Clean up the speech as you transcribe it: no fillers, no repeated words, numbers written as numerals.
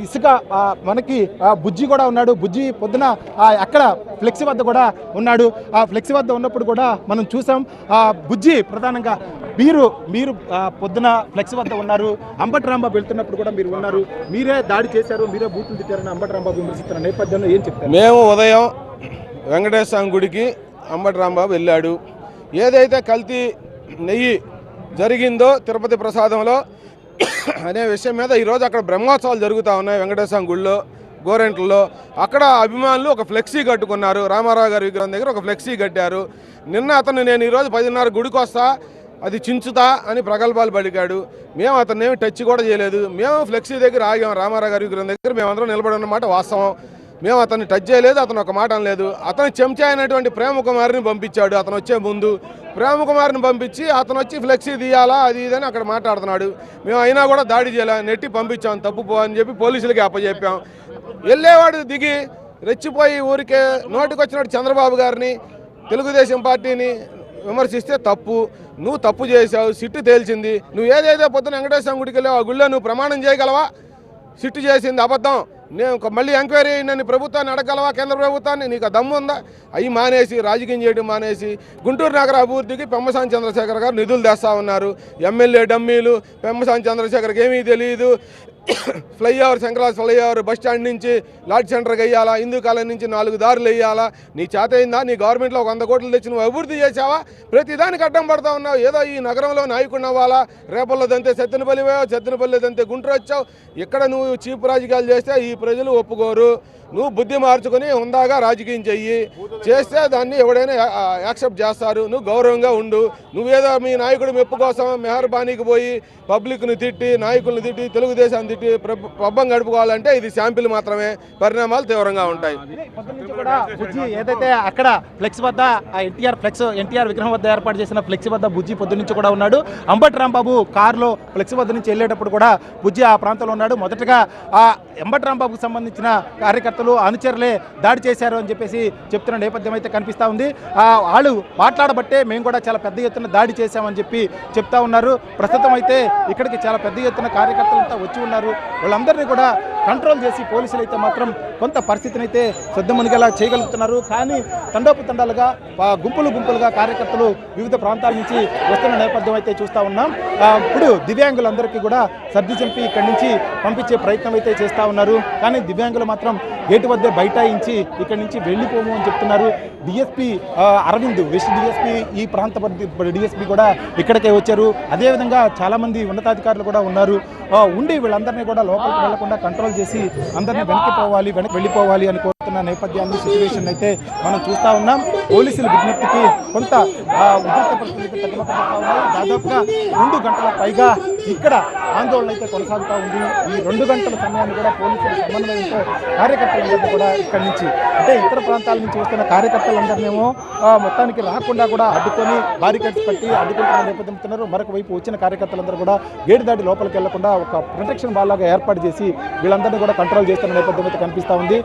ఇసుక మనకి బుజ్జి కూడా ఉన్నాడు. బుజ్జి పొద్దున అక్కడ ఫ్లెక్సీ వద్ద కూడా ఉన్నాడు. ఆ ఫ్లెక్సీ వద్ద ఉన్నప్పుడు కూడా మనం చూసాం. బుజ్జి ప్రధానంగా మీరు పొద్దున ఫ్లెక్సీ వద్ద ఉన్నారు. అంబటి రాంబాబు వెళ్తున్నప్పుడు కూడా మీరు ఉన్నారు. మీరే దాడి చేశారు, మీరే బూతులు తిట్టారని అంబటి రాంబాబు విమర్శిస్తున్న నేపథ్యంలో ఏం చెప్తారు? మేము ఉదయం వెంకటేశ్వర స్వామి గుడికి అంబటి రాంబాబు వెళ్ళాడు. ఏదైతే కల్తీ నెయ్యి జరిగిందో తిరుపతి ప్రసాదంలో అనే విషయం మీద ఈరోజు అక్కడ బ్రహ్మోత్సవాలు జరుగుతూ ఉన్నాయి. వెంకటేశ్వర స్వామి గుడిలో గోరెంట్లలో అక్కడ అభిమానులు ఒక ఫ్లెక్సీ కట్టుకున్నారు. రామారావు గారి విగ్రహం దగ్గర ఒక ఫ్లెక్సీ కట్టారు. నిన్న అతను నేను ఈరోజు 10:30 గుడికి వస్తా, అది చించుతా అని ప్రగల్భాలు పలికాడు. మేము అతన్ని ఏమి టచ్ కూడా చేయలేదు. మేము ఫ్లెక్సీ దగ్గర ఆగాం. రామారావు గారి విగ్రహం దగ్గర మేమందరం నిలబడి ఉన్నమాట వాస్తవం. మేము అతన్ని టచ్ చేయలేదు, అతను ఒక మాట అనలేదు. అతను చెంచా అయినటువంటి ప్రేమ కుమారిని పంపించాడు. అతను వచ్చే ముందు ప్రేమ కుమారిని పంపించి అతను వచ్చి ఫ్లెక్సీ తీయాలా అది ఇదని అక్కడ మాట్లాడుతున్నాడు. మేము అయినా కూడా దాడి చేయాలా, నెట్టి పంపించాం, తప్పు అని చెప్పి పోలీసులకి అప్పచెప్పాం. వెళ్ళేవాడు దిగి రెచ్చిపోయి ఊరికే నోటికొచ్చినట్టు చంద్రబాబు గారిని తెలుగుదేశం పార్టీని విమర్శిస్తే తప్పు, నువ్వు తప్పు చేశావు, సిట్టు తేల్చింది. నువ్వు ఏదైతే పొద్దున వెంకటేశ్వర గుడికి వెళ్ళావు ఆ గుళ్ళో నువ్వు ప్రమాణం చేయగలవా? సిట్టు చేసింది అబద్ధం, నేను మళ్ళీ ఎంక్వైరీ నన్ను ప్రభుత్వాన్ని అడగలవా, కేంద్ర ప్రభుత్వాన్ని? నీకు దమ్ము ఉందా? అవి మానేసి రాజకీయం చేయడం మానేసి గుంటూరు నగర అభివృద్ధికి పెమ్మసాని చంద్రశేఖర్ గారు నిధులు తెస్తా ఉన్నారు. ఎమ్మెల్యే డమ్మీలు పెమ్మసాని చంద్రశేఖర్కి ఏమీ తెలియదు. ఫ్లైఓవర్ శంకరాజ్ ఫ్లైఓవర్ బస్ స్టాండ్ నుంచి లాడ్ సెంటర్కి వేయాలా, హిందూ కాలనీ నుంచి 4 దారులు వేయాలా? నీ చేత అయిందా? నీ గవర్నమెంట్లో 100 కోట్లు తెచ్చి నువ్వు అభివృద్ధి చేసావా? ప్రతిదానికి అడ్డం పడతా ఉన్నావు. ఏదో ఈ నగరంలో నాయకుడు అవ్వాలా, రేపల్లో దంతే సత్తెనపల్లి పోయావు, సత్తెనపల్లి దంతే గుంటూరు వచ్చావు. ఇక్కడ నువ్వు చీప్ రాజకీయాలు చేస్తే ఈ ప్రజలు ఒప్పుకోరు. నువ్వు బుద్ధి మార్చుకుని హుందాగా రాజకీయం చెయ్యి, చేస్తే దాన్ని ఎవడైనా యాక్సెప్ట్ చేస్తారు. నువ్వు గౌరవంగా ఉండు. నువ్వేదో మీ నాయకుడు మెప్పు కోసం మెహర్బానీకి పోయి పబ్లిక్ను తిట్టి, నాయకులను తిట్టి, తెలుగుదేశాన్ని తిట్టి పబ్బం గడుపుకోవాలంటే ఇది శాంపిల్ మాత్రమే. పరిణామాలు తీవ్రంగా ఉంటాయి. ఏదైతే అక్కడ ఫ్లెక్స్ వద్ద ఎన్టీఆర్ విగ్రహం వద్ద ఏర్పాటు చేసిన ఫ్లెక్స్ వద్ద బుజ్జి పొద్దు నుంచి కూడా ఉన్నాడు. అంబటి రాంబాబు కారులో ఫ్లెక్స్ వద్ద నుంచి వెళ్ళేటప్పుడు కూడా బుజ్జి ఆ ప్రాంతంలో ఉన్నాడు. మొదటగా ఆ అంబటి రాంబాబుకు సంబంధించిన కార్యకర్తలు అనుచరులే దాడి చేశారు అని చెప్పేసి చెప్తున్న నేపథ్యం అయితే కనిపిస్తూ ఉంది. వాళ్ళు మాట్లాడబట్టే మేము కూడా చాలా పెద్ద ఎత్తున దాడి చేశామని చెప్పి చెప్తా ఉన్నారు. ప్రస్తుతం అయితే ఇక్కడికి చాలా పెద్ద ఎత్తున కార్యకర్తలంతా వచ్చి ఉన్నారు. వాళ్ళందరినీ కూడా కంట్రోల్ చేసి పోలీసులు అయితే మాత్రం కొంత పరిస్థితిని అయితే సద్దుమణిగేలా చేయగలుగుతున్నారు. కానీ తండోపతండాలుగా గుంపులుగా కార్యకర్తలు వివిధ ప్రాంతాల నుంచి వస్తున్న నేపథ్యం అయితే చూస్తూ ఉన్నాం. ఇప్పుడు దివ్యాంగులందరికీ కూడా సర్ది చంపి ఇక్కడి నుంచి పంపించే ప్రయత్నం అయితే చేస్తూ ఉన్నారు. కానీ దివ్యాంగులు మాత్రం గేటు వద్దే బైఠాయించి ఇక్కడి నుంచి వెళ్ళిపోము అని చెప్తున్నారు. డిఎస్పీ అరవింద్, వెస్ట్ డిఎస్పీ, ఈ ప్రాంత డిఎస్పీ కూడా ఇక్కడికే వచ్చారు. అదేవిధంగా చాలామంది ఉన్నతాధికారులు కూడా ఉన్నారు. ఉండి వీళ్ళందరినీ కూడా లోపలికి వెళ్లకుండా కంట్రోల్ చేసి అందరినీ వెనక్కి వెళ్ళిపోవాలి అని కోరుతున్న నేపథ్యాన్ని సిచ్యువేషన్ అయితే మనం చూస్తూ ఉన్నాం. పోలీసుల విజ్ఞప్తికి కొంత ఉద్రిక్త పరిస్థితులు తగ్గమవుతా ఉన్నాయి. దాదాపుగా 2 గంటల పైగా ఇక్కడ ఆందోళన అయితే కొనసాగుతూ ఉంది. ఈ 2 గంటల సమయాన్ని కూడా పోలీసుల సమన్వయంతో కార్యకర్తలందరినీ కూడా ఇక్కడి నుంచి అంటే ఇతర ప్రాంతాల నుంచి వస్తున్న కార్యకర్తలందరినేమో మొత్తానికి రాకుండా కూడా అడ్డుకొని బారికేడ్స్ పట్టి అడ్డుకుంటున్న నేపథ్యం. మరొక వైపు వచ్చిన కార్యకర్తలందరూ కూడా గేటు దాటి లోపలికి వెళ్లకుండా ఒక ప్రొటెక్షన్ బాల్ లాగా ఏర్పాటు చేసి వీళ్ళందరినీ కూడా కంట్రోల్ చేస్తున్న నేపథ్యం అయితే కనిపిస్తూ ఉంది.